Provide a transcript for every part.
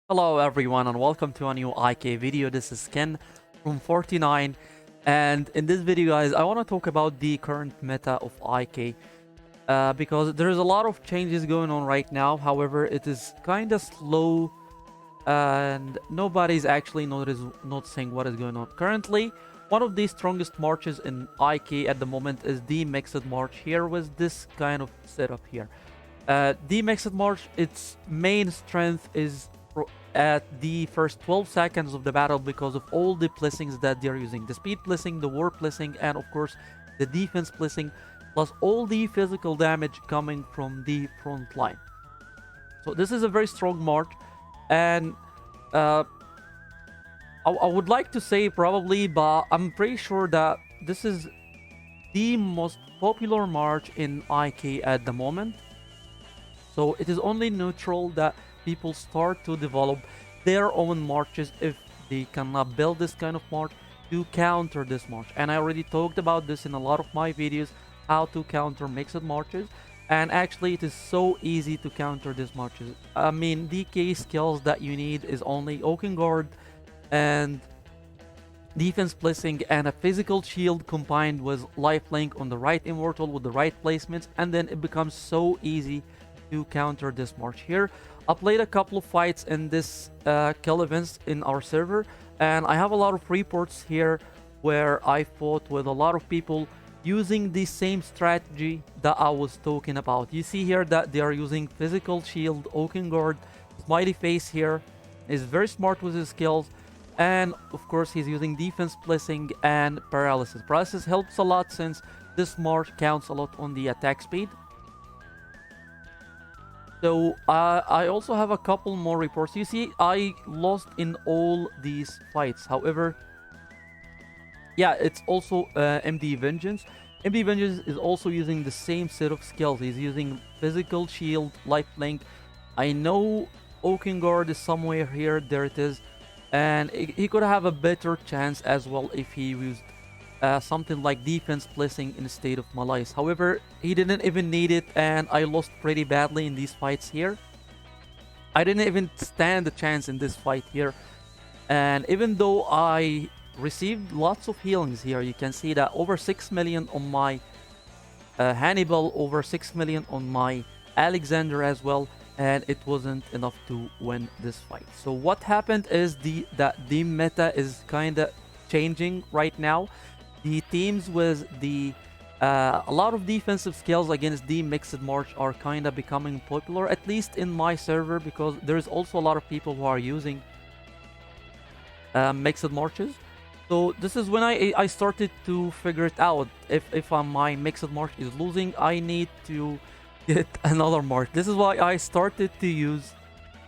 Hello everyone and welcome to a new IK video. This is Ken from 49, and in this video guys I want to talk about the current meta of IK because there's a lot of changes going on right now. However, it is kind of slow and nobody's actually noticing what is going on. Currently, one of the strongest marches in IK at the moment is the Mixed March here with this kind of setup here. The Mixed March, its main strength is at the first 12 seconds of the battle because of all the blessings that they're using. The speed blessing, the war blessing, and of course the defense blessing, plus all the physical damage coming from the front line. So this is a very strong march, and I would like to say probably, but I'm pretty sure that this is the most popular march in IK at the moment. So it is only neutral that people start to develop their own marches if they cannot build this kind of march to counter this march. And I already talked about this in a lot of my videos, how to counter mixed marches. And actually it is so easy to counter these marches. I mean, the key skills that you need is only Oaken Guard and defense blessing and a physical shield combined with lifelink on the right immortal with the right placements, and then it becomes so easy to counter this march here. I played a couple of fights in this kill events in our server, and I have a lot of reports here where I fought with a lot of people using the same strategy that I was talking about. You see here that they are using physical shield, Oaken Guard, smiley face here is very smart with his skills, and of course he's using defense blessing and paralysis. Paralysis helps a lot since this march counts a lot on the attack speed. So I also have a couple more reports. You see, I lost in all these fights. However, yeah, it's also MD Vengeance. MD Vengeance is also using the same set of skills. He's using physical shield, lifelink. I know Oaken Guard is somewhere here. There it is. And he could have a better chance as well if he used something like defense blessing instead of Malais. However, he didn't even need it, and I lost pretty badly in these fights here. I didn't even stand a chance in this fight here. And even though I received lots of healings here, you can see that over 6 million on my Hannibal, over 6 million on my Alexander as well, and it wasn't enough to win this fight. So what happened is that the meta is kind of changing right now. The teams with a lot of defensive skills against the mixed march are kind of becoming popular, at least in my server, because there's also a lot of people who are using mixed marches. So this is when I started to figure it out. If my mixed march is losing, I need to get another march. This is why I started to use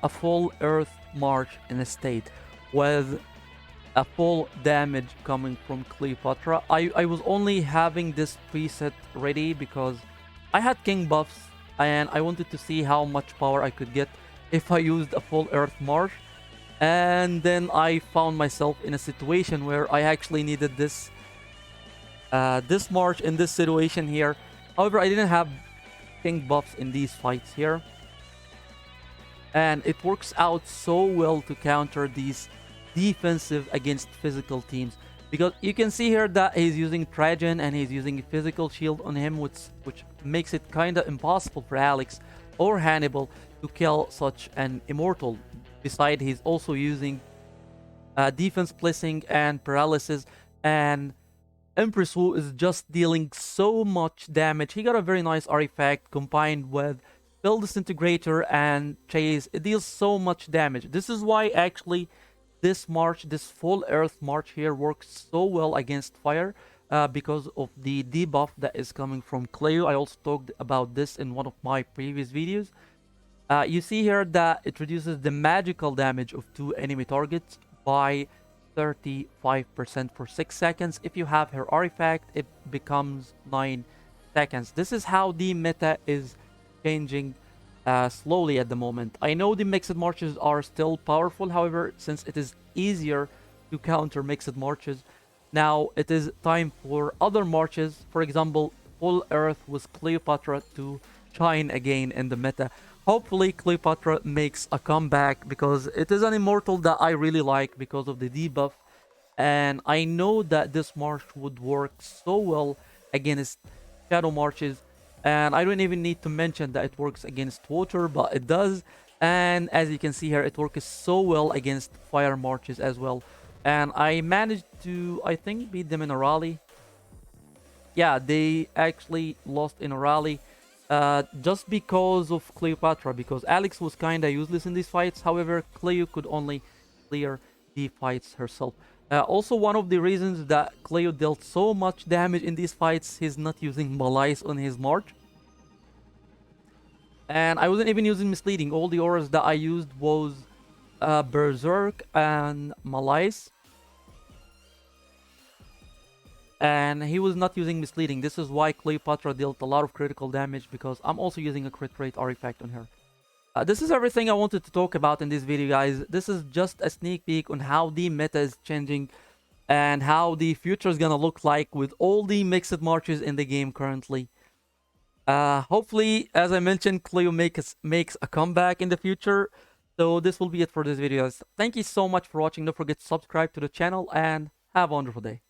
a full earth march instead, with a full damage coming from Cleopatra. I was only having this preset ready because I had king buffs and I wanted to see how much power I could get if I used a full earth march. And then I found myself in a situation where I actually needed this march in this situation here. However, I didn't have king buffs in these fights here, and it works out so well to counter these defensive against physical teams, because you can see here that he's using Trajan and he's using physical shield on him, which makes it kind of impossible for Alex or Hannibal to kill such an immortal. Besides, he's also using defense blessing and paralysis, and Empress Wu is just dealing so much damage. He got a very nice artifact combined with Field Disintegrator and Chase. It deals so much damage. This is why actually this march, this full earth march here, works so well against fire, because of the debuff that is coming from Cleo. I also talked about this in one of my previous videos. You see here that it reduces the magical damage of 2 enemy targets by 35% for 6 seconds. If you have her artifact, it becomes 9 seconds. This is how the meta is changing slowly at the moment. I know the mixed marches are still powerful. However, since it is easier to counter mixed marches, now it is time for other marches. For example, full earth with Cleopatra to shine again in the meta. Hopefully, Cleopatra makes a comeback because it is an immortal that I really like because of the debuff. And I know that this march would work so well against shadow marches. And I don't even need to mention that it works against water, but it does. And as you can see here, it works so well against fire marches as well. And I managed to, I think, beat them in a rally. Yeah, they actually lost in a rally just because of Cleopatra, because Alex was kinda useless in these fights. However, Cleo could only clear the fights herself. Also, one of the reasons that Cleo dealt so much damage in these fights, he's not using Malais on his march. And I wasn't even using Misleading. All the auras that I used was Berserk and Malais. And he was not using Misleading. This is why Cleopatra dealt a lot of critical damage, because I'm also using a crit rate artifact on her. This is everything I wanted to talk about in this video, guys. This is just a sneak peek on how the meta is changing and how the future is gonna look like with all the mixed marches in the game currently. Hopefully, as I mentioned, Cleo makes a comeback in the future. So this will be it for this video, guys. Thank you so much for watching. Don't forget to subscribe to the channel and have a wonderful day.